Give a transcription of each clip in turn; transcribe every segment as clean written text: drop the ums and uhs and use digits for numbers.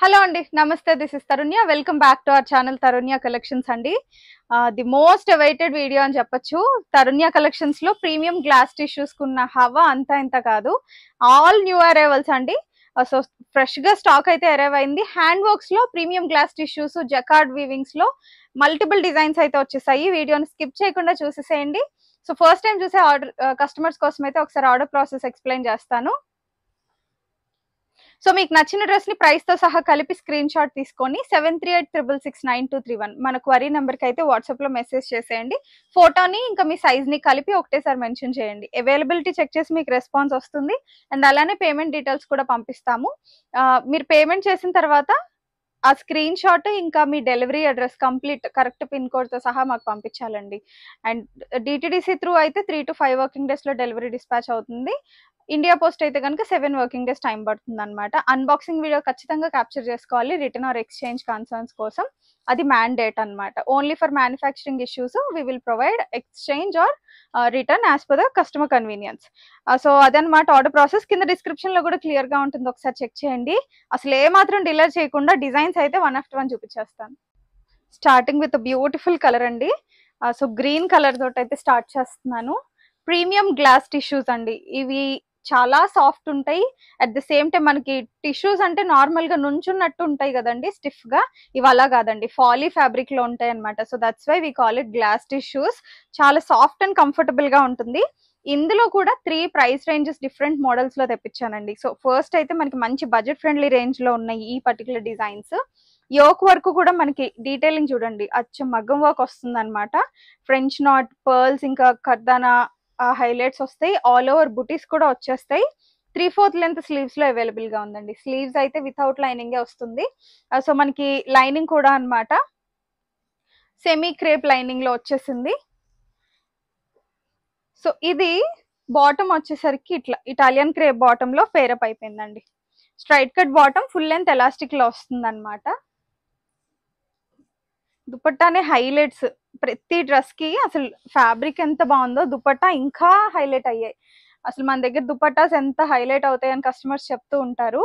Hello అండి, నమస్తే. This is Tarunya. Welcome back to our channel Tarunya collections అండి. ది మోస్ట్ అవైటెడ్ వీడియో అని చెప్పొచ్చు. తరుణ్య కలెక్షన్స్ లో ప్రీమియం గ్లాస్ టిష్యూస్ కున్న హవా అంతా ఇంత కాదు. ఆల్ న్యూ అరైవల్స్ అండి. సో ఫ్రెష్ గా స్టాక్ అయితే అరైవ్ అయింది. హ్యాండ్ వర్క్స్ లో ప్రీమియం గ్లాస్ టిష్యూస్, జకార్డ్ వీవింగ్స్ లో మల్టిపుల్ డిజైన్స్ అయితే వచ్చేసాయి. వీడియోని స్కిప్ చేయకుండా చూసేసేయండి. సో ఫస్ట్ టైం చూసే ఆర్డర్ కస్టమర్స్ కోసం అయితే ఒకసారి ఆర్డర్ ప్రాసెస్ ఎక్స్ప్లెయిన్ చేస్తాను. సో మీకు నచ్చిన డ్రెస్ ని ప్రైస్ తో సహా కలిపి స్క్రీన్ షాట్ తీసుకొని 7386669231 మన క్వరీ నెంబర్ కి అయితే వాట్సాప్ లో మెసేజ్ చేసేయండి. ఫోటోని ఇంకా మీ సైజ్ ని కలిపి ఒకటేసారి మెన్షన్ చేయండి. అవైలబిలిటీ చెక్ చేసి మీకు రెస్పాన్స్ వస్తుంది. అండ్ అలానే పేమెంట్ డీటెయిల్స్ కూడా పంపిస్తాము. మీరు పేమెంట్ చేసిన తర్వాత ఆ స్క్రీన్ షాట్ ఇంకా మీ delivery address complete correct pin code తో సహా మాకు పంపించాలండి. అండ్ డిటిడిసి త్రూ అయితే 3 to 5 వర్కింగ్ డేస్ లో డెలివరీ డిస్పాచ్ అవుతుంది. ఇండియా పోస్ట్ అయితే కనుక 7 వర్కింగ్ డేస్ టైం పడుతుంది అనమాట. అన్బాక్సింగ్ వీడియో ఖచ్చితంగా క్యాప్చర్ చేసుకోవాలి రిటర్న్ ఆర్ ఎక్స్చేంజ్ కన్సర్న్స్ కోసం. అది మ్యాండేట్ అనమాట. Only for manufacturing issues we will provide exchange or return as per the customer convenience. So అదనమాట ఆర్డర్ ప్రాసెస్. కింద డిస్క్రిప్షన్ లో కూడా క్లియర్ గా ఉంటుంది, ఒకసారి చెక్ చేయండి. అసలు ఏ మాత్రం డిలే చేయకుండా డిజైన్స్ అయితే వన్ ఆఫ్టర్ వన్ చూపించేస్తాను. స్టార్టింగ్ విత్ బ్యూటిఫుల్ కలర్ అండి. సో గ్రీన్ కలర్ తోటి అయితే స్టార్ట్ చేస్తున్నాను. ప్రీమియం గ్లాస్ టిష్యూస్ అండి. ఇవి చాలా సాఫ్ట్ ఉంటాయి. అట్ ద సేమ్ టైం మనకి టిష్యూస్ అంటే నార్మల్ గా నుంచున్నట్టు ఉంటాయి కదండి, స్టిఫ్ గా. ఇవి అలా కాదండి, ఫాలీ ఫ్యాబ్రిక్ లో ఉంటాయి అనమాట. So that's why we call it glass tissues. చాలా సాఫ్ట్ అండ్ కంఫర్టబుల్ గా ఉంటుంది. ఇందులో కూడా 3 ప్రైస్ రేంజెస్ డిఫరెంట్ మోడల్స్ లో తెప్పించానండి. సో ఫస్ట్ అయితే మనకి మంచి బడ్జెట్ ఫ్రెండ్లీ రేంజ్ లో ఉన్నాయి ఈ పర్టికులర్ డిజైన్స్. యోక్ వర్క్ కూడా మనకి డీటెయిలింగ్ చూడండి, అచ్చం మగ్గం వర్క్ వస్తుంది అనమాట. ఫ్రెంచ్ నాట్, పర్ల్స్, ఇంకా కర్దానా హైలైట్స్ వస్తాయి. ఆల్ ఓవర్ బుటీస్ కూడా వచ్చేస్తాయి. 3/4 లెంత్ స్లీవ్స్ లో అవైలబుల్ గా ఉందండి. స్లీవ్స్ అయితే వితౌట్ లైనింగ్ వస్తుంది. సో మనకి లైనింగ్ కూడా అన్నమాట సెమీ క్రేప్ లైనింగ్ లో వచ్చేసింది. సో ఇది బాటమ్ వచ్చేసరికి ఇట్లా ఇటాలియన్ క్రేప్ బాటమ్ లో పేరప్ అయిపోయిందండి. Straight cut bottom, full length elastic లో వస్తుంది అనమాట. దుపట్టానే హైలైట్స్. ప్రతి డ్రెస్ కి అసలు ఫ్యాబ్రిక్ ఎంత బాగుందో దుపట్టా ఇంకా హైలైట్ అయ్యాయి. అసలు మన దగ్గర దుపట్టాస్ ఎంత హైలైట్ అవుతాయని కస్టమర్స్ చెప్తూ ఉంటారు.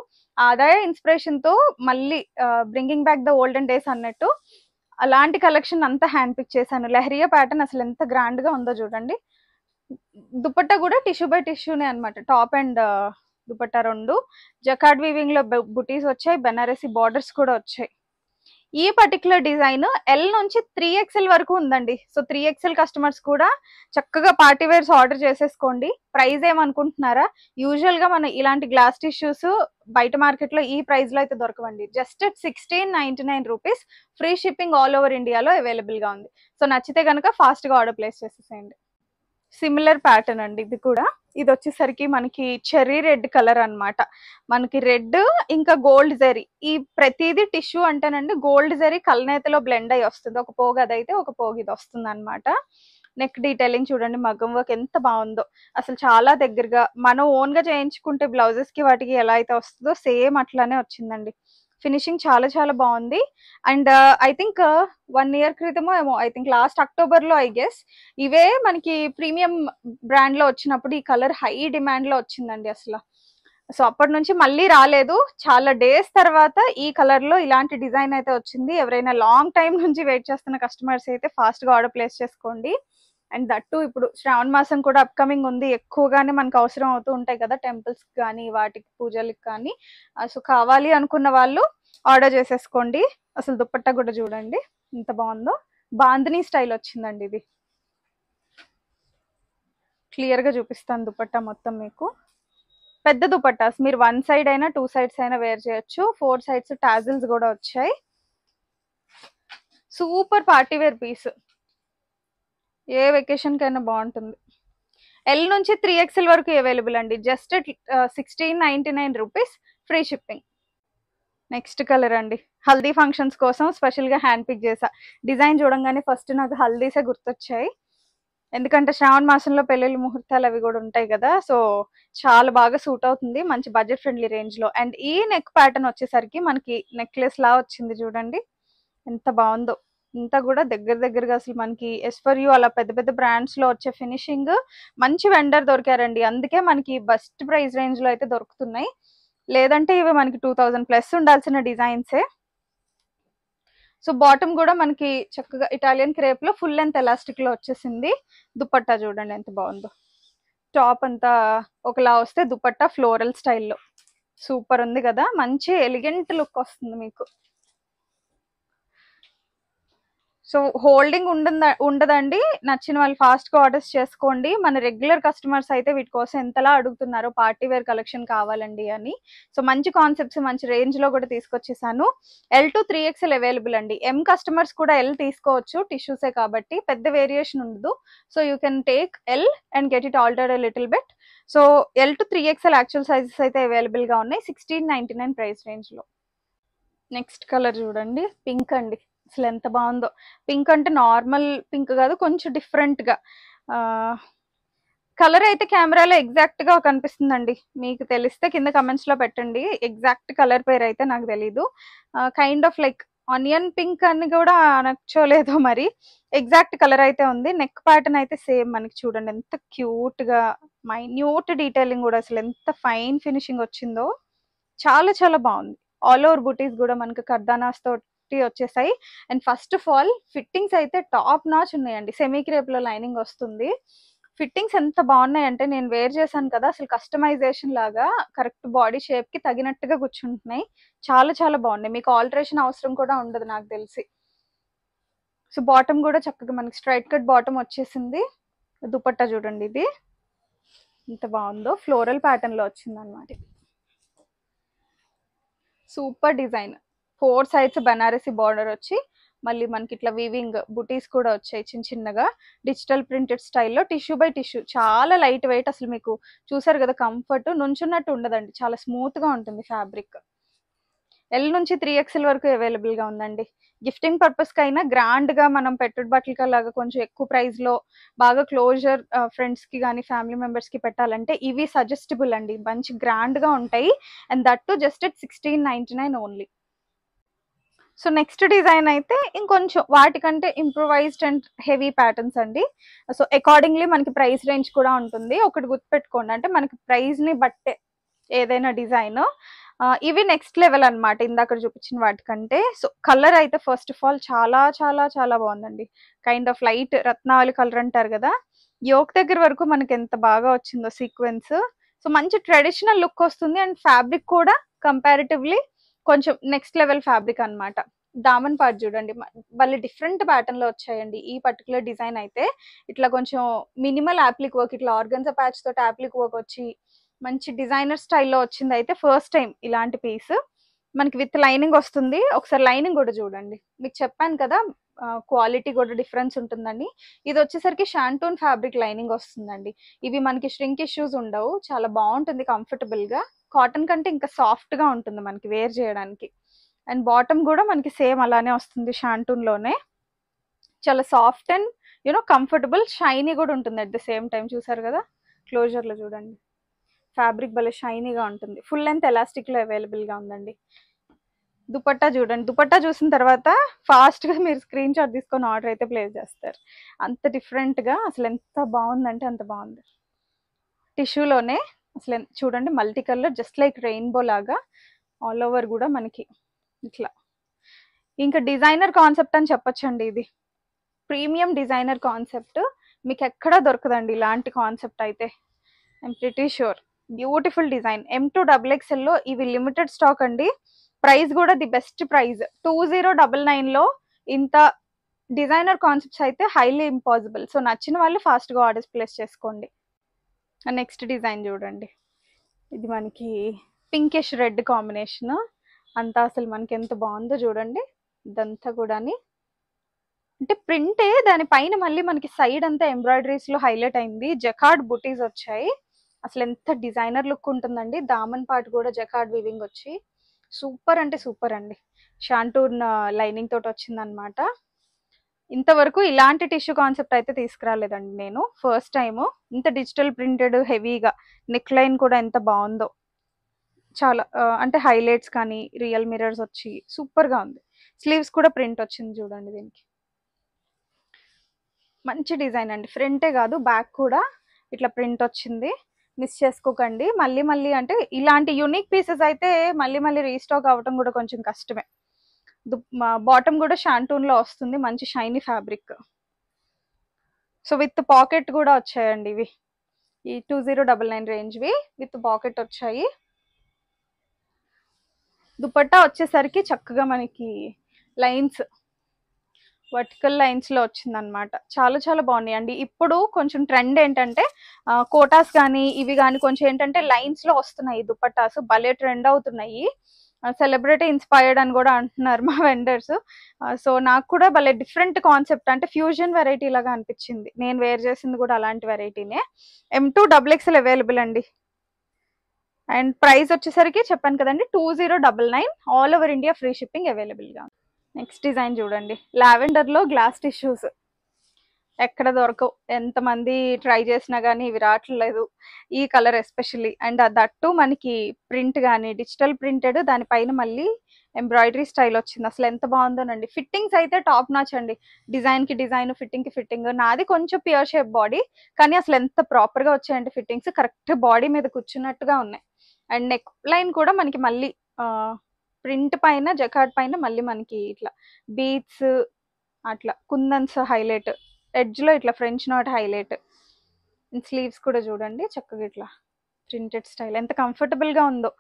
ఆదాయ ఇన్స్పిరేషన్ తో మళ్ళీ bringing back the olden days అన్నట్టు అలాంటి కలెక్షన్ అంతా హ్యాండ్ పిక్ చేశాను. లెహరియా ప్యాటర్న్ అసలు ఎంత గ్రాండ్ గా ఉందో చూడండి. దుపట్టా కూడా టిష్యూ బై టిష్యూనే అనమాట. టాప్ అండ్ దుపట్టా రెండు జకార్డ్ వీవింగ్ లో బుటీస్ వచ్చాయి. బెనారసి బార్డర్స్ కూడా వచ్చాయి. ఈ పర్టికులర్ డిజైన్ ఎల్ నుంచి 3XL వరకు ఉందండి. సో 3XL కస్టమర్స్ కూడా చక్కగా పార్టీ వేర్స్ ఆర్డర్ చేసేసుకోండి. ప్రైస్ ఏమనుకుంటున్నారా? యూజువల్ గా మన ఇలాంటి గ్లాస్ టిష్యూస్ బయట మార్కెట్ లో ఈ ప్రైస్ లో అయితే దొరకవండి. Just 1699 rupees. Free shipping all over ఇండియాలో అవైలబుల్ గా ఉంది. సో నచ్చితే కనుక ఫాస్ట్ గా ఆర్డర్ ప్లేస్ చేసేసేయండి. సిమిలర్ ప్యాటర్న్ అండి ఇది కూడా. ఇది వచ్చేసరికి మనకి చెర్రీ రెడ్ కలర్ అన్నమాట. మనకి రెడ్ ఇంకా గోల్డ్ జరీ, ఈ ప్రతిదీ టిష్యూ అంటేనండి గోల్డ్ జరీ కల్నేతలో బ్లెండ్ అయ్యి వస్తుంది. ఒక పోగు అదైతే ఒక పోగు ఇది వస్తుంది అనమాట. నెక్ డీటెయిలింగ్ చూడండి, మగ్గం వర్క్ ఎంత బాగుందో. అసలు చాలా దగ్గరగా మనం ఓన్ గా చేయించుకుంటే బ్లౌజెస్ కి వాటికి ఎలా అయితే వస్తుందో సేమ్ అట్లానే వచ్చిందండి. ఫినిషింగ్ చాలా చాలా బాగుంది. అండ్ ఐ థింక్ 1 year క్రితమో ఏమో, ఐ థింక్ లాస్ట్ అక్టోబర్ లో ఐ గెస్ ఇవే మనకి ప్రీమియం బ్రాండ్ లో వచ్చినప్పుడు ఈ కలర్ హై డిమాండ్ లో వచ్చిందండి అసలు. సో అప్పటి నుంచి మళ్ళీ రాలేదు. చాలా డేస్ తర్వాత ఈ కలర్ లో ఇలాంటి డిజైన్ అయితే వచ్చింది. ఎవరైనా లాంగ్ టైం నుంచి వెయిట్ చేస్తున్న కస్టమర్స్ అయితే ఫాస్ట్ గా ఆర్డర్ ప్లేస్ చేసుకోండి. అండ్ దట్టు ఇప్పుడు శ్రావణ మాసం కూడా అప్కమింగ్ ఉంది. ఎక్కువగానే మనకు అవసరం అవుతూ ఉంటాయి కదా టెంపుల్స్ కానీ వాటికి పూజలకు కానీ. సో కావాలి అనుకున్న వాళ్ళు ఆర్డర్ చేసేసుకోండి. అసలు దుపట్టా కూడా చూడండి ఎంత బాగుందో. బాందినీ స్టైల్ వచ్చిందండి ఇది. క్లియర్ గా చూపిస్తాను దుపట్టా మొత్తం మీకు. పెద్ద దుపట్టాస్ మీరు 1 side అయినా 2 sides అయినా వేర్ చేయొచ్చు. 4 sides టాజిల్స్ కూడా వచ్చాయి. సూపర్ పార్టీ వేర్ పీస్, ఏ వెకేషన్ కైనా బాగుంటుంది. ఎల్ నుంచి 3XL వరకు అవైలబుల్ అండి. Just 1699 rupees. Free shipping. Next colour అండి, హల్దీ ఫంక్షన్స్ కోసం స్పెషల్ గా హ్యాండ్ పిక్ చేసా. డిజైన్ చూడంగానే ఫస్ట్ నాకు హల్దీసే గుర్తొచ్చాయి. ఎందుకంటే శ్రావణ మాసంలో పెళ్లిళ్ళ ముహూర్తాలు అవి కూడా ఉంటాయి కదా. సో చాలా బాగా సూట్ అవుతుంది మంచి బడ్జెట్ ఫ్రెండ్లీ రేంజ్ లో. అండ్ ఈ నెక్ ప్యాటర్న్ వచ్చేసరికి మనకి నెక్లెస్ లా వచ్చింది చూడండి ఎంత బాగుందో. ఇంత కూడా దగ్గరగా అసలు మనకి ఎస్ఫర్యూ అలా పెద్ద పెద్ద బ్రాండ్స్ లో వచ్చే ఫినిషింగ్ మంచి వెండర్ దొరికారండి. అందుకే మనకి బెస్ట్ ప్రైస్ రేంజ్ లో అయితే దొరుకుతున్నాయి. లేదంటే ఇవి మనకి 2000 ప్లస్ ఉండాల్సిన డిజైన్సే. సో బాటమ్ కూడా మనకి చక్కగా ఇటాలియన్ క్రేప్ లో ఫుల్ లెంత్ ఎలాస్టిక్ లో వచ్చేసింది. దుపట్టా చూడండి ఎంత బాగుందో. టాప్ అంతా ఒకలా వస్తే దుపట్టా ఫ్లోరల్ స్టైల్లో సూపర్ ఉంది కదా, మంచి ఎలిగెంట్ లుక్ వస్తుంది మీకు. సో హోల్డింగ్ ఉండదండి. నచ్చిన వాళ్ళు ఫాస్ట్ గా ఆర్డర్స్ చేసుకోండి. మన రెగ్యులర్ కస్టమర్స్ అయితే వీటి కోసం ఎంతలా అడుగుతున్నారో పార్టీ వేర్ కలెక్షన్ కావాలండి అని. సో మంచి కాన్సెప్ట్స్ మంచి రేంజ్ లో కూడా తీసుకొచ్చేసాను. L to 3XL అవైలబుల్ అండి. M కస్టమర్స్ కూడా L తీసుకోవచ్చు, టిష్యూసే కాబట్టి పెద్ద వేరియేషన్ ఉండదు. So you can take L and get it altered little bit. So L to 3XL actual sizes అయితే అవైలబుల్ గా ఉన్నాయి 1699 ప్రైస్ రేంజ్ లో. నెక్స్ట్ కలర్ చూడండి, పింక్ అండి. అసలు ఎంత బాగుందో. పింక్ అంటే నార్మల్ పింక్ కాదు, కొంచెం డిఫరెంట్ గా. కలర్ అయితే కెమెరాలో ఎగ్జాక్ట్ గా కనిపిస్తుందండి. మీకు తెలిస్తే కింద కమెంట్స్ లో పెట్టండి. ఎగ్జాక్ట్ కలర్ పేరు అయితే నాకు తెలీదు. Kind of like onion pink అని కూడా నచ్చోలేదో మరి. ఎగ్జాక్ట్ కలర్ అయితే ఉంది. నెక్ ప్యాటర్న్ అయితే సేమ్ మనకి చూడండి ఎంత క్యూట్ గా, మైన్యూట్ డీటెయిలింగ్ కూడా అసలు ఎంత ఫైన్ ఫినిషింగ్ వచ్చిందో. చాలా చాలా బాగుంది. ఆల్ ఓవర్ బూటీస్ కూడా మనకి కర్దానాస్ తోటి వచ్చేసాయి. And first of all fittings అయితే టాప్ నాచ్ ఉన్నాయండి. సెమీ క్రేప్ లో లైనింగ్ వస్తుంది. ఫిట్టింగ్స్ ఎంత బాగున్నాయంటే నేను వేర్ చేశాను కదా, అసలు కస్టమైజేషన్ లాగా కరెక్ట్ బాడీ షేప్ కి తగినట్టుగా కూర్చుంటున్నాయి. చాలా చాలా బాగున్నాయి. మీకు ఆల్టరేషన్ అవసరం కూడా ఉండదు నాకు తెలిసి. సో బాటమ్ కూడా చక్కగా మనకి స్ట్రైట్ కట్ బాటమ్ వచ్చేసింది. దుపట్టా చూడండి ఇది ఎంత బాగుందో, ఫ్లోరల్ ప్యాటర్న్ లో వచ్చింది అనమాట. Super design. 4 sides Banarasi border వచ్చి మళ్ళీ మనకి ఇట్లా వీవింగ్ బుటీస్ కూడా వచ్చాయి చిన్న చిన్నగా డిజిటల్ ప్రింటెడ్ స్టైల్లో. టిష్యూ బై టిష్యూ, చాలా లైట్ వెయిట్. అసలు మీకు చూసారు కదా కంఫర్ట్, నుంచున్నట్టు ఉండదండి, చాలా స్మూత్ గా ఉంటుంది ఫ్యాబ్రిక్. L నుంచి 3XL వరకు అవైలబుల్ గా ఉందండి. గిఫ్టింగ్ పర్పస్ కైనా గ్రాండ్ గా మనం పెట్టుడు బట్టలకి లాగా కొంచెం ఎక్కువ ప్రైస్ లో బాగా క్లోజర్ ఫ్రెండ్స్ కి కానీ ఫ్యామిలీ మెంబర్స్ కి పెట్టాలంటే ఇవి సజెస్టబుల్ అండి. మంచి గ్రాండ్ గా ఉంటాయి. And that to just at 1699 only. So next design అయితే ఇంకొంచెం వాటికంటే ఇంప్రూవైజ్డ్ అండ్ హెవీ ప్యాటర్న్స్ అండి. సో అకార్డింగ్లీ మనకి ప్రైస్ రేంజ్ కూడా ఉంటుంది. ఒకటి గుర్తుపెట్టుకోండి, అంటే మనకి ప్రైస్ ని బట్టే ఏదైనా డిజైన్. ఇవి నెక్స్ట్ లెవెల్ అనమాట ఇందాక చూపించిన వాటికంటే. సో కలర్ అయితే ఫస్ట్ ఆఫ్ ఆల్ చాలా చాలా చాలా బాగుందండి. కైండ్ ఆఫ్ లైట్ రత్నావళి కలర్ అంటారు కదా, యోక్ దగ్గర వరకు మనకి ఎంత బాగా వచ్చిందో సీక్వెన్స్. సో మంచి ట్రెడిషనల్ లుక్ వస్తుంది. అండ్ ఫ్యాబ్రిక్ కూడా కంపారిటివ్లీ కొంచెం నెక్స్ట్ లెవెల్ ఫ్యాబ్రిక్ అనమాట. దామన్ పార్ట్ చూడండి, మళ్ళీ డిఫరెంట్ ప్యాటర్న్ లో వచ్చాయండి. ఈ పర్టికులర్ డిజైన్ అయితే ఇట్లా కొంచెం మినిమల్ యాప్లిక్ వర్క్, ఇట్లా ఆర్గన్జా ప్యాచ్ తోటి యాప్లిక్ వర్క్ వచ్చి మంచి డిజైనర్ స్టైల్లో వచ్చింది. అయితే ఫస్ట్ టైం ఇలాంటి పీస్ మనకి విత్ లైనింగ్ వస్తుంది. ఒకసారి లైనింగ్ కూడా చూడండి. మీకు చెప్పాను కదా క్వాలిటీ కూడా డిఫరెన్స్ ఉంటుందండి. ఇది వచ్చేసరికి షాంటూన్ ఫ్యాబ్రిక్ లైనింగ్ వస్తుందండి. ఇవి మనకి ష్రింక్ ఇష్యూస్ ఉండవు, చాలా బాగుంటుంది కంఫర్టబుల్ గా. కాటన్ కంటే ఇంకా సాఫ్ట్ గా ఉంటుంది మనకి వేర్ చేయడానికి. అండ్ బాటమ్ కూడా మనకి సేమ్ అలానే వస్తుంది షాంటూన్ లోనే. చాలా soft and you know comfortable, shiny కూడా ఉంటుంది అట్ ద సేమ్ టైం. చూసారు కదా క్లోజర్ లో చూడండి, ఫ్యాబ్రిక్ భలే షైనీగా ఉంటుంది. ఫుల్ లెంత్ ఎలాస్టిక్ లో అవైలబుల్ గా ఉందండి. దుపట్టా చూడండి, దుపట్టా చూసిన తర్వాత ఫాస్ట్ గా మీరు స్క్రీన్ షాట్ తీసుకొని ఆర్డర్ అయితే ప్లేస్ చేస్తారు. అంత డిఫరెంట్ గా అసలు ఎంత బాగుందంటే అంత బాగుంది. టిష్యూలోనే అసలు చూడండి multi colour just like rainbow లాగా ఆల్ ఓవర్ కూడా మనకి ఇట్లా. ఇంకా డిజైనర్ కాన్సెప్ట్ అని చెప్పొచ్చండి. ఇది ప్రీమియం డిజైనర్ కాన్సెప్ట్, మీకు ఎక్కడా దొరకదండి ఇలాంటి కాన్సెప్ట్ అయితే. I'm pretty sure. Beautiful design. M2XXL లో ఇవి లిమిటెడ్ స్టాక్ అండి. ప్రైస్ కూడా ది బెస్ట్ ప్రైస్ 2099 లో ఇంత డిజైనర్ కాన్సెప్ట్స్ అయితే హైలీ ఇంపాసిబుల్. సో నచ్చిన వాళ్ళు ఫాస్ట్ గా ఆర్డర్స్ ప్లేస్ చేసుకోండి. నెక్స్ట్ డిజైన్ చూడండి, ఇది మనకి పింకిష్ రెడ్ కాంబినేషన్ అంతా. అసలు మనకి ఎంత బాగుందో చూడండి. ఇదంతా కూడా అంటే ప్రింటే, దానిపైన మళ్ళీ మనకి సైడ్ అంతా ఎంబ్రాయిడరీస్ లో హైలైట్ అయింది. జకార్డ్ బుటీస్ వచ్చాయి. అసలు ఎంత డిజైనర్ లుక్ ఉంటుందండి. దామన్ పార్ట్ కూడా జకార్డ్ వీవింగ్ వచ్చి సూపర్ అంటే సూపర్ అండి. షాంటూన్ లైనింగ్ తోటి వచ్చిందనమాట. ఇంతవరకు ఇలాంటి టిష్యూ కాన్సెప్ట్ అయితే తీసుకురాలేదండి నేను, ఫస్ట్ టైం. ఇంత డిజిటల్ ప్రింటెడ్ హెవీగా, నెక్ లైన్ కూడా ఎంత బాగుందో. చాలా అంటే హైలైట్స్ కానీ రియల్ మిరర్స్ వచ్చి సూపర్ గా ఉంది. స్లీవ్స్ కూడా ప్రింట్ వచ్చింది చూడండి. దీనికి మంచి డిజైన్ అండి. ఫ్రంటే కాదు బ్యాక్ కూడా ఇట్లా ప్రింట్ వచ్చింది. మిస్ చేసుకోకండి. మళ్ళీ మళ్ళీ అంటే ఇలాంటి యూనిక్ పీసెస్ అయితే మళ్ళీ మళ్ళీ రీస్టాక్ అవ్వటం కూడా కొంచెం కష్టమే. బాటమ్ కూడా షాంటూన్లో వస్తుంది, మంచి shiny fabric. So with pocket కూడా వచ్చాయండి ఇవి, ఈ 2099 రేంజ్వి విత్ పాకెట్ వచ్చాయి. దుపట్టా వచ్చేసరికి చక్కగా మనకి లైన్స్, వర్టికల్ లైన్స్లో వచ్చిందనమాట. చాలా చాలా బాగున్నాయి అండి. ఇప్పుడు కొంచెం ట్రెండ్ ఏంటంటే కోటాస్ కానీ ఇవి కానీ కొంచెం ఏంటంటే లైన్స్లో వస్తున్నాయి దుపట్టాస్, భలే ట్రెండ్ అవుతున్నాయి. సెలబ్రిటీ ఇన్స్పైర్డ్ అని కూడా అంటున్నారు మా వెండర్స్. సో నాకు కూడా భలే డిఫరెంట్ కాన్సెప్ట్, అంటే ఫ్యూజన్ వెరైటీ లాగా అనిపించింది. నేను వేర్ చేసింది కూడా అలాంటి వెరైటీనే. M2 XXL అవైలబుల్ అండి. అండ్ ప్రైస్ వచ్చేసరికి చెప్పాను కదండి 2099, all over India free shipping అవైలబుల్గా. నెక్స్ట్ డిజైన్ చూడండి, లావెండర్లో గ్లాస్ టిష్యూస్ ఎక్కడ దొరకవు, ఎంతమంది ట్రై చేసినా కానీ ఇవి రావట్లేదు ఈ కలర్ ఎస్పెషల్లీ. అండ్ దట్టు మనకి ప్రింట్ కానీ డిజిటల్ ప్రింటెడ్, దానిపైన మళ్ళీ ఎంబ్రాయిడరీ స్టైల్ వచ్చింది. అసలు ఎంత బాగుందోనండి. ఫిట్టింగ్స్ అయితే టాప్ నాచ్ అండి, డిజైన్కి డిజైన్, ఫిట్టింగ్కి ఫిట్టింగ్. నాది కొంచెం ప్యూర్ షేప్ బాడీ, కానీ అసలు ఎంత ప్రాపర్గా వచ్చాయండి ఫిట్టింగ్స్, కరెక్ట్ బాడీ మీద కూర్చున్నట్టుగా ఉన్నాయి. అండ్ నెక్ లైన్ కూడా మనకి మళ్ళీ ప్రింట్ పైన జకార్డ్ పైన మళ్ళీ మనకి ఇట్లా బీట్స్, అట్లా కుందన్స్ హైలైట్, ఎడ్జ్లో ఇట్లా ఫ్రెంచ్ నాట్ హైలైట్. స్లీవ్స్ కూడా చూడండి చక్కగా ఇట్లా ప్రింటెడ్ స్టైల్, ఎంత కంఫర్టబుల్గా ఉందో.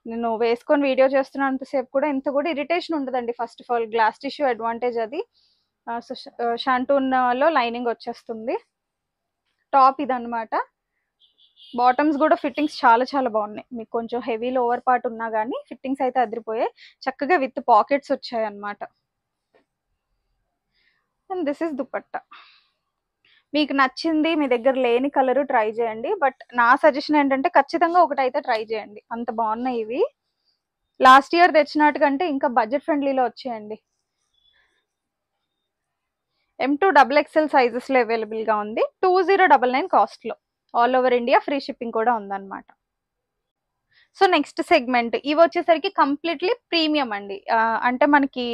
నేను వేసుకొని వీడియో చేస్తున్నంతసేపు కూడా ఎంత కూడా ఇరిటేషన్ ఉండదండి. First of all glass tissue advantage అది. సో షాంటూన్లో లైనింగ్ వచ్చేస్తుంది. టాప్ ఇదనమాట. బాటమ్స్ కూడా ఫిట్టింగ్స్ చాలా చాలా బాగున్నాయి. మీకు కొంచెం హెవీ లోవర్ పార్ట్ ఉన్నా కానీ ఫిట్టింగ్స్ అయితే అదిరిపోయాయి. చక్కగా విత్ పాకెట్స్ వచ్చాయి అనమాట. And this is dupatta. మీకు నచ్చింది, మీ దగ్గర లేని కలర్ ట్రై చేయండి. బట్ నా సజెషన్ ఏంటంటే ఖచ్చితంగా ఒకటైతే ట్రై చేయండి, అంత బాగున్నాయి ఇవి. లాస్ట్ ఇయర్ తెచ్చినట్టు కంటే ఇంకా బడ్జెట్ ఫ్రెండ్లీలో వచ్చాయండి. M2 XXL సైజెస్లో అవైలబుల్గా ఉంది, 2099 కాస్ట్లో, all over India free shipping కూడా ఉందన్నమాట. సో నెక్స్ట్ సెగ్మెంట్ ఇవి వచ్చేసరికి కంప్లీట్లీ ప్రీమియం అండి. అంటే మనకి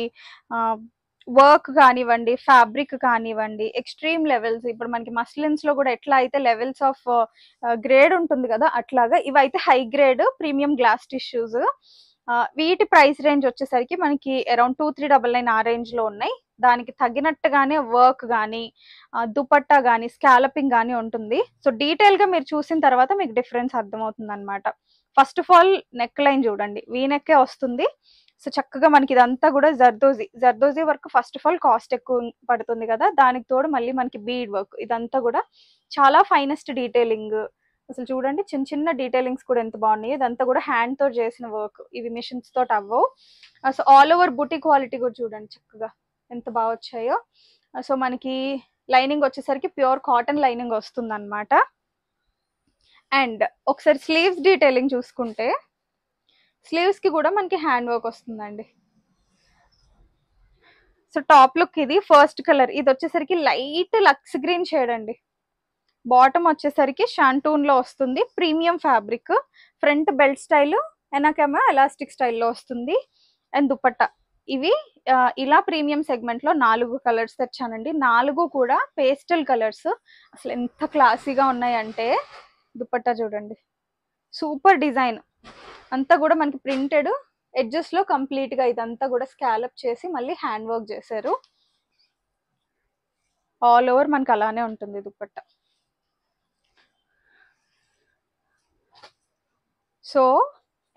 వర్క్ కానివ్వండి, ఫ్యాబ్రిక్ కానివ్వండి, ఎక్స్ట్రీమ్ లెవెల్స్. ఇప్పుడు మనకి మస్లిన్స్ లో కూడా ఎట్లా అయితే లెవెల్స్ ఆఫ్ గ్రేడ్ ఉంటుంది కదా, అట్లాగా ఇవైతే high grade premium glass tissues. వీటి ప్రైస్ రేంజ్ వచ్చేసరికి మనకి అరౌండ్ 2399 ఆ రేంజ్ లో ఉన్నాయి. దానికి తగినట్టుగానే వర్క్ కానీ, దుపట్టా కానీ, స్కాలపింగ్ కానీ ఉంటుంది. సో డీటెయిల్ గా మీరు చూసిన తర్వాత మీకు డిఫరెన్స్ అర్థమవుతుంది అనమాట. First of all neck line చూడండి, వీ నెక్కే వస్తుంది. సో చక్కగా మనకి ఇదంతా కూడా zardozi work. First of all cost ఎక్కువ పడుతుంది కదా, దానికి తోడు మళ్ళీ మనకి బీడ్ వర్క్. ఇదంతా కూడా చాలా ఫైనెస్ట్ డీటెయిలింగ్. అసలు చూడండి చిన్న చిన్న డీటెయిలింగ్స్ కూడా ఎంత బాగున్నాయి. ఇదంతా కూడా హ్యాండ్ తో చేసిన వర్క్, ఇవి మిషన్స్ తోటి అవ్వవు. సో ఆల్ ఓవర్ బూటీ క్వాలిటీ కూడా చూడండి చక్కగా ఎంత బాగా వచ్చాయో. సో మనకి లైనింగ్ వచ్చేసరికి ప్యూర్ కాటన్ లైనింగ్ వస్తుంది అనమాట. అండ్ ఒకసారి స్లీవ్స్ డీటెయిలింగ్ చూసుకుంటే, స్లీవ్స్ కి కూడా మనకి హ్యాండ్ వర్క్ వస్తుందండి. సో టాప్ లుక్ ఇది ఫస్ట్ కలర్, ఇది వచ్చేసరికి లైట్ లక్స్ గ్రీన్ షేడ్ అండి. బాటమ్ వచ్చేసరికి షాంటూన్ లో వస్తుంది, premium fabric. Front belt style, వెనకేమో ఎలాస్టిక్ స్టైల్లో వస్తుంది. అండ్ దుపట్టా ఇవి ఇలా ప్రీమియం సెగ్మెంట్ లో 4 కలర్స్ తెచ్చానండి. 4 కూడా పేస్టల్ కలర్స్. అసలు ఎంత క్లాసీగా ఉన్నాయంటే, దుపట్టా చూడండి సూపర్ డిజైన్. అంతా కూడా మనకి ప్రింటెడ్ ఎడ్జెస్ లో కంప్లీట్ గా ఇదంతా కూడా స్కాలప్ చేసి మళ్ళీ హ్యాండ్ వర్క్ చేశారు. ఆల్ ఓవర్ మనకి అలానే ఉంటుంది dupatta. So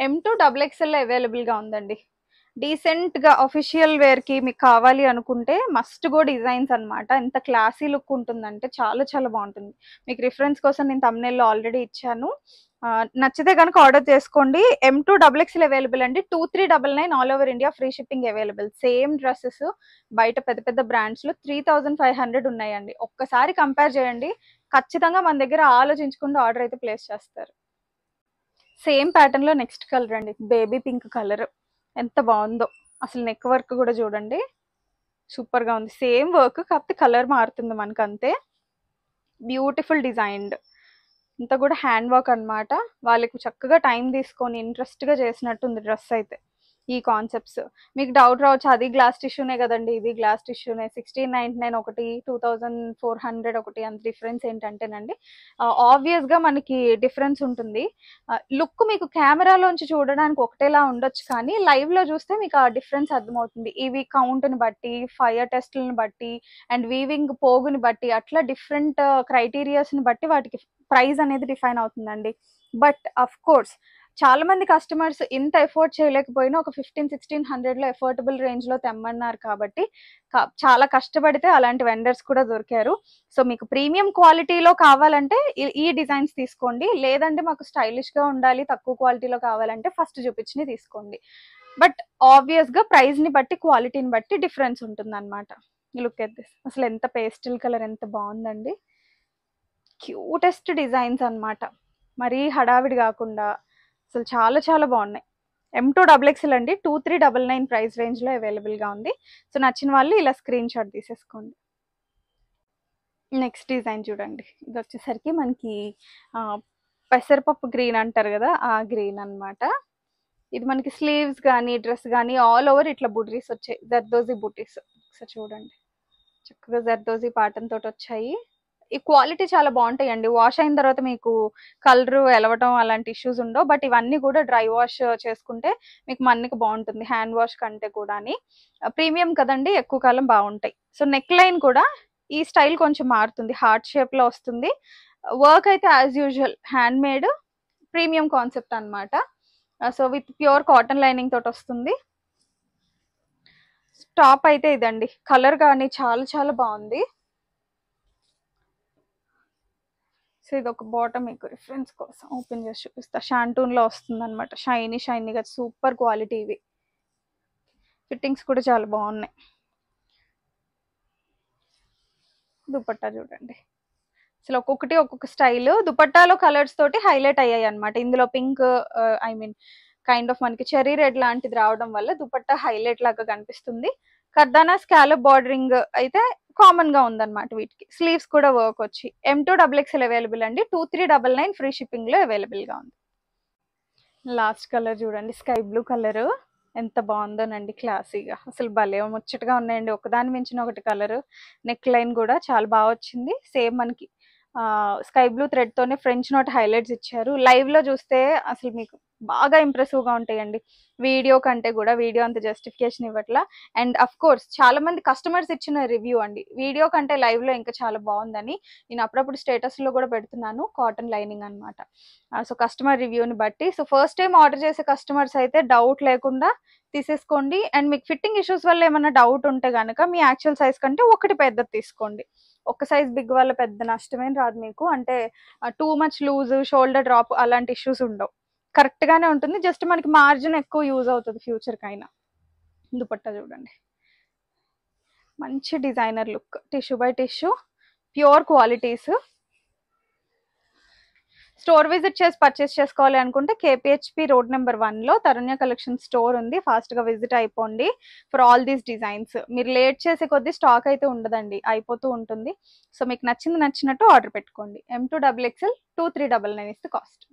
M2 XXL available గా ఉందండి. డీసెంట్ గా అఫీషియల్ వేర్ కి మీకు కావాలి అనుకుంటే మస్ట్ గో డిజైన్స్ అనమాట. ఎంత క్లాసీ లుక్ ఉంటుందంటే చాలా చాలా బాగుంటుంది. మీకు రిఫరెన్స్ కోసం నేను thumbnail లో ఆల్రెడీ ఇచ్చాను, నచ్చితే కనుక ఆర్డర్ చేసుకోండి. M2 XXL అవైలబుల్ అండి, 2399 all over India free shipping available. Same dresses బయట పెద్ద పెద్ద బ్రాండ్స్ లో 3500 ఉన్నాయండి. ఒక్కసారి కంపేర్ చేయండి, ఖచ్చితంగా మన దగ్గర ఆలోచించుకుంటూ ఆర్డర్ అయితే ప్లేస్ చేస్తారు. సేమ్ ప్యాటర్న్ లో నెక్స్ట్ కలర్ అండి, బేబీ పింక్ కలర్. ఎంత బాగుందో అసలు. నెక్ వర్క్ కూడా చూడండి సూపర్ గా ఉంది. సేమ్ వర్క్ కాకపోతే కలర్ మారుతుంది మనకు అంతే. బ్యూటిఫుల్ డిజైన్డ్, ఇంత కూడా హ్యాండ్ వర్క్ అనమాట. వాళ్ళకి చక్కగా టైం తీసుకొని ఇంట్రెస్ట్ గా చేసినట్టుంది డ్రెస్ అయితే. ఈ కాన్సెప్ట్స్. మీకు డౌట్ రావచ్చు, అది గ్లాస్ టిష్యూనే కదండి, ఇది గ్లాస్ టిష్యూనే, 1699 ఒకటి, 2400 ఒకటి, అంత డిఫరెన్స్ ఏంటంటేనండి, ఆబ్వియస్గా మనకి డిఫరెన్స్ ఉంటుంది. లుక్ మీకు కెమెరాలోంచి చూడడానికి ఒకటేలా ఉండొచ్చు, కానీ లైవ్లో చూస్తే మీకు ఆ డిఫరెన్స్ అర్థమవుతుంది. ఇవి కౌంట్ని బట్టి, ఫైర్ టెస్ట్లను బట్టి, అండ్ వీవింగ్ పోగుని బట్టి, అట్లా డిఫరెంట్ క్రైటీరియాస్ని బట్టి వాటికి ప్రైస్ అనేది డిఫైన్ అవుతుందండి. బట్ అఫ్ కోర్స్ చాలా మంది కస్టమర్స్ ఇంత ఎఫోర్డ్ చేయలేకపోయినా ఒక 1500-1600లో ఎఫోర్డబుల్ రేంజ్లో తెమ్మన్నారు కాబట్టి చాలా కష్టపడితే అలాంటి వెండర్స్ కూడా దొరికారు. సో మీకు ప్రీమియం క్వాలిటీలో కావాలంటే ఈ డిజైన్స్ తీసుకోండి, లేదంటే మాకు స్టైలిష్గా ఉండాలి తక్కువ క్వాలిటీలో కావాలంటే ఫస్ట్ చూపించినవి తీసుకోండి. బట్ ఆబ్వియస్గా ప్రైస్ని బట్టి క్వాలిటీని బట్టి డిఫరెన్స్ ఉంటుంది అనమాట. లుక్ ఎట్ దిస్, అసలు ఎంత పేస్టల్ కలర్, ఎంత బాగుందండి, క్యూటెస్ట్ డిజైన్స్ అనమాట, మరీ హడావిడి కాకుండా అసలు చాలా చాలా బాగున్నాయి. M2XXL అండి, 2399 ప్రైస్ రేంజ్లో అవైలబుల్గా ఉంది. సో నచ్చిన వాళ్ళు ఇలా స్క్రీన్ షాట్ తీసేసుకోండి. నెక్స్ట్ డిజైన్ చూడండి, ఇది వచ్చేసరికి మనకి పెసరపప్పు గ్రీన్ అంటారు కదా, ఆ గ్రీన్ అనమాట. ఇది మనకి స్లీవ్స్ కానీ డ్రెస్ కానీ ఆల్ ఓవర్ ఇట్లా బుటీస్ వచ్చాయి, జర్దోజీ బుటీస్. సో చూడండి, చక్కగా జర్దోజీ పాటన్ తోటి వచ్చాయి. ఈ క్వాలిటీ చాలా బాగుంటాయండి, వాష్ అయిన తర్వాత మీకు కలర్ ఎలవటం అలాంటి ఇష్యూస్ ఉండవు. బట్ ఇవన్నీ కూడా డ్రై వాష్ చేసుకుంటే మీకు మన్నికి బాగుంటుంది, హ్యాండ్ వాష్ కంటే కూడా. ప్రీమియం కదండి, ఎక్కువ కాలం బాగుంటాయి. సో నెక్ లైన్ కూడా ఈ స్టైల్ కొంచెం మారుతుంది, హార్ట్ షేప్లో వస్తుంది. వర్క్ అయితే as usual hand made premium concept అనమాట. So with pure cotton lining తోటి వస్తుంది. టాప్ అయితే ఇదండి, కలర్ కానీ చాలా చాలా బాగుంది. సో ఇది ఒక బాటమ్ మీకు రిఫరెన్స్ కోసం ఓపెన్ చేసి చూపిస్తా, షాంటూన్లో వస్తుంది అనమాట, షైనీగా సూపర్ క్వాలిటీ. ఇవి ఫిట్టింగ్స్ కూడా చాలా బాగున్నాయి. దుపట్టా చూడండి, అసలు ఒక్కొక్కటి ఒక్కొక్క స్టైల్, దుపట్టాలో కలర్స్ తోటి హైలైట్ అయ్యాయి అనమాట. ఇందులో pink, I mean kind of మనకి చెరీ రెడ్ లాంటిది రావడం వల్ల దుపట్టా హైలైట్ లాగా కనిపిస్తుంది. కర్దానా స్కాలప్ బార్డరింగ్ అయితే కామన్ గా ఉందన్నమాట. వీటికి స్లీవ్స్ కూడా వర్క్ వచ్చి. M2XXL అవైలబుల్ అండి, 2399 ఫ్రీ షిప్పింగ్ లో అవైలబుల్ గా ఉంది. లాస్ట్ కలర్ చూడండి, స్కై బ్లూ కలర్, ఎంత బాగుందోనండి, క్లాసీగా అసలు భలే ముచ్చటగా ఉన్నాయండి, ఒకదాని మించిన ఒకటి కలర్. నెక్ లైన్ కూడా చాలా బాగా వచ్చింది, సేమ్ మనకి స్కై బ్లూ థ్రెడ్ తోనే ఫ్రెంచ్ నోట్ హైలైట్స్ ఇచ్చారు. లైవ్ లో చూస్తే అసలు మీకు బాగా ఇంప్రెసివ్ గా ఉంటాయండి, వీడియో కంటే కూడా. వీడియో అంత జస్టిఫికేషన్ ఇవ్వట్లా. అండ్ అఫ్ కోర్స్ చాలా మంది కస్టమర్స్ ఇచ్చిన రివ్యూ అండి, వీడియో కంటే లైవ్ లో ఇంకా చాలా బాగుందని. నేను అప్పుడప్పుడు స్టేటస్ లో కూడా పెడుతున్నాను, కాటన్ లైనింగ్ అనమాట. సో కస్టమర్ రివ్యూని బట్టి. సో ఫస్ట్ టైం ఆర్డర్ చేసే కస్టమర్స్ అయితే డౌట్ లేకుండా తీసేసుకోండి. అండ్ మీకు ఫిట్టింగ్ ఇష్యూస్ వల్ల ఏమైనా డౌట్ ఉంటే కనుక మీ యాక్చువల్ సైజ్ కంటే ఒకటి పెద్దది తీసుకోండి. ఒక సైజ్ బిగ్ వల్ల పెద్ద నష్టమేం రాదు మీకు, అంటే too much loose, shoulder drop అలాంటి ఇష్యూస్ ఉండవు, కరెక్ట్ గానే ఉంటుంది. జస్ట్ మనకి మార్జిన్ ఎక్కువ యూజ్ అవుతుంది ఫ్యూచర్ కైనా. దుపట్టా చూడండి, మంచి designer look, tissue by tissue, pure qualities. Store visit చేసి పర్చేస్ చేసుకోవాలి అనుకుంటే KPHP రోడ్ నెంబర్ 1లో తరుణ్య కలెక్షన్ స్టోర్ ఉంది, ఫాస్ట్ గా విజిట్ అయిపోండి ఫర్ ఆల్ దీస్ డిజైన్స్. మీరు లేట్ చేసే కొద్దీ స్టాక్ అయితే ఉండదండి, అయిపోతూ ఉంటుంది. సో మీకు నచ్చినట్టు ఆర్డర్ పెట్టుకోండి. M2XXL 2399 is the cost.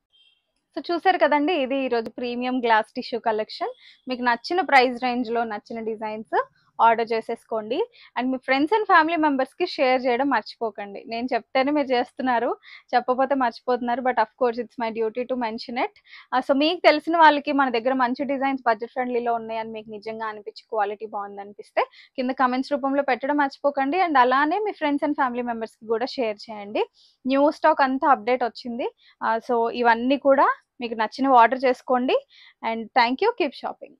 So చూసారు కదండి, ఇది ఈరోజు ప్రీమియం గ్లాస్ టిష్యూ కలెక్షన్. మీకు నచ్చిన ప్రైస్ రేంజ్లో నచ్చిన డిజైన్స్ ఆర్డర్ చేసేసుకోండి. And me friends and family మెంబర్స్కి షేర్ చేయడం మర్చిపోకండి. నేను చెప్తేనే మీరు చేస్తున్నారు, చెప్పకపోతే మర్చిపోతున్నారు. But of course it's my duty to mention it. So మీకు తెలిసిన వాళ్ళకి మన దగ్గర మంచి డిజైన్స్ బడ్జెట్ ఫ్రెండ్లీలో ఉన్నాయని మీకు నిజంగా అనిపించి క్వాలిటీ బాగుంది అనిపిస్తే కింద కమెంట్స్ రూపంలో పెట్టడం మర్చిపోకండి. అండ్ అలానే మీ ఫ్రెండ్స్ అండ్ ఫ్యామిలీ మెంబర్స్కి కూడా షేర్ చేయండి. న్యూ స్టాక్ అంతా అప్డేట్ వచ్చింది. సో ఇవన్నీ కూడా మీకు నచ్చినవి ఆర్డర్ చేసుకోండి. And thank you, keep shopping.